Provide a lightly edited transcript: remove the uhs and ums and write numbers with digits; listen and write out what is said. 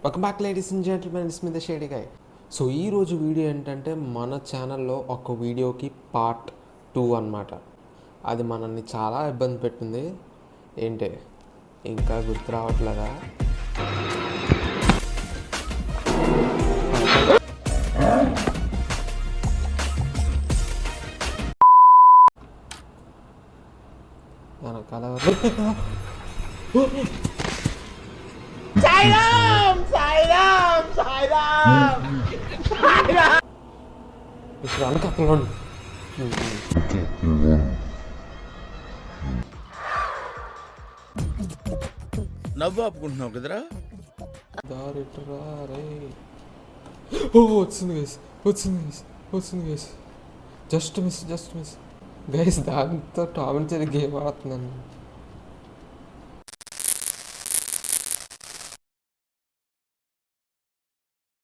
Welcome back ladies and gentlemen, it's me the shady guy. So ఈరోజు video ఏంటంటే మన ఛానల్లో ఒక వీడియోకి పార్ట్ 2 అన్నమాట. అది మనల్ని చాలా ఇబ్బంది పెట్టింది. ఏంటి ఇంకా గుర్తు రావట్లేదా? వెనకాల ఇప్పుడు వెనకాల నవ్వు ఆపుకుంటున్నావు కదరా. దారిట్రా రే. ఓ వచ్చింది గైస్, వచ్చింది గైస్. Just miss guys. దాంతో టామ్ అండ్ జెర్రీ గేమ్ ఆడుతున్నాను.